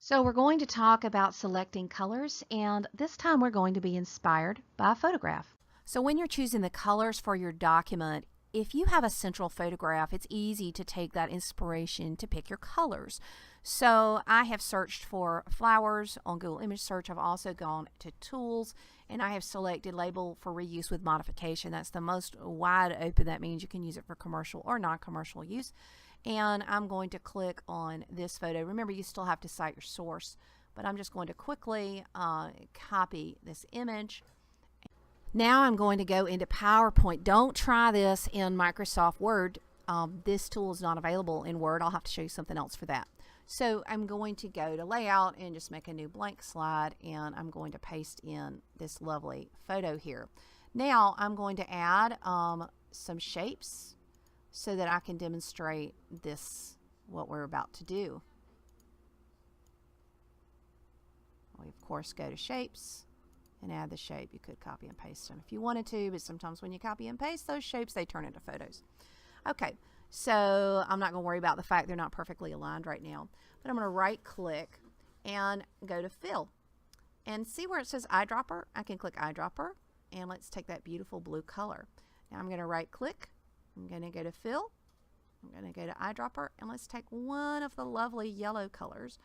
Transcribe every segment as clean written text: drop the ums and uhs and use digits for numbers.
So we're going to talk about selecting colors, and this time we're going to be inspired by a photograph. So when you're choosing the colors for your document, if you have a central photograph, it's easy to take that inspiration to pick your colors. So I have searched for flowers on Google Image Search. I've also gone to Tools, and I have selected Label for Reuse with Modification. That's the most wide open. That means you can use it for commercial or non-commercial use. And I'm going to click on this photo. Remember, you still have to cite your source, but I'm just going to quickly copy this image. Now I'm going to go into PowerPoint. Don't try this in Microsoft Word. This tool is not available in Word. I'll have to show you something else for that. So I'm going to go to Layout and just make a new blank slide, and I'm going to paste in this lovely photo here. Now I'm going to add some shapes so that I can demonstrate what we're about to do. We of course go to Shapes and add the shape. You could copy and paste them if you wanted to, but sometimes when you copy and paste those shapes, they turn into photos. Okay, so I'm not going to worry about the fact they're not perfectly aligned right now, but I'm going to right click and go to Fill. And see where it says Eyedropper? I can click Eyedropper, and let's take that beautiful blue color. Now I'm going to right click. I'm going to go to Fill. I'm going to go to Eyedropper, and let's take one of the lovely yellow colors.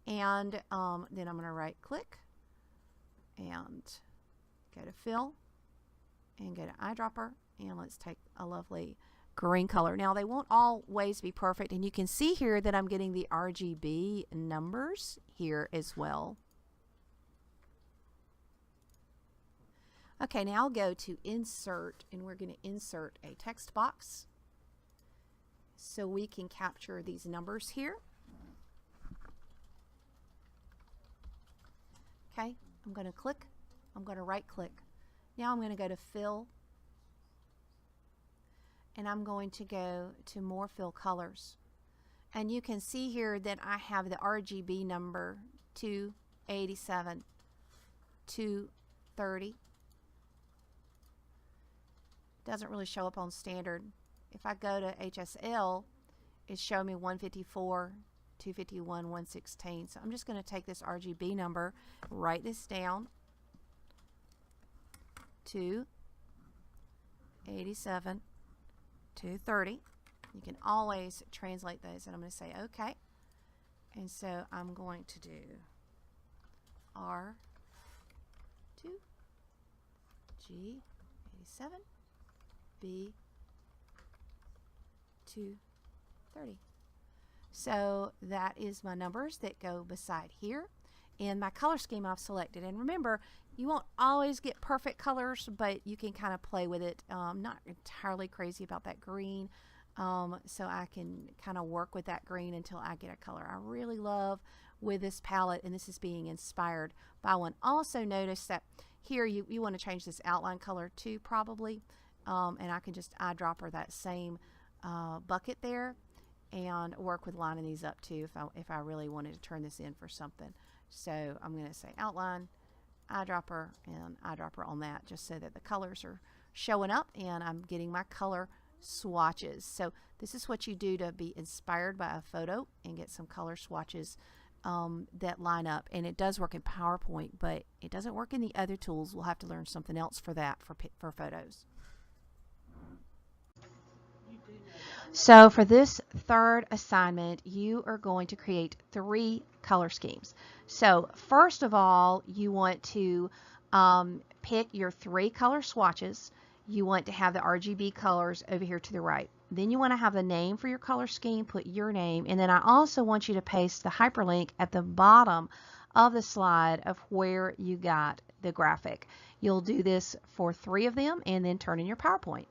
And then I'm going to right click and go to Fill and go to Eyedropper, and let's take a lovely green color. Now they won't always be perfect, and you can see here that I'm getting the RGB numbers here as well. Okay, now I'll go to Insert, and we're going to insert a text box so we can capture these numbers here. Okay, I'm going to click. I'm going to right click. Now I'm going to go to Fill, and I'm going to go to More Fill Colors. And you can see here that I have the RGB number 287, 230. Doesn't really show up on standard. If I go to HSL, it's showing me 154, 251, 116. So I'm just going to take this RGB number, write this down, 287, 230. You can always translate those, and I'm going to say OK. And so I'm going to do R2, G87, B 230. So that is my numbers that go beside here, and my color scheme I've selected. And remember, you won't always get perfect colors, but you can kind of play with it. I'm not entirely crazy about that green, so I can kind of work with that green until I get a color I really love with this palette, and this is being inspired by one. Also notice that here you want to change this outline color too, probably. And I can just eyedropper that same bucket there and work with lining these up too if I really wanted to turn this in for something. So I'm going to say outline, eyedropper, and eyedropper on that, just so that the colors are showing up and I'm getting my color swatches. So this is what you do to be inspired by a photo and get some color swatches that line up. And it does work in PowerPoint, but it doesn't work in the other tools. We'll have to learn something else for that for photos. So for this third assignment, you are going to create 3 color schemes. So first of all, you want to pick your 3 color swatches. You want to have the RGB colors over here to the right. Then you want to have the name for your color scheme, put your name, and then I also want you to paste the hyperlink at the bottom of the slide of where you got the graphic. You'll do this for 3 of them and then turn in your PowerPoint.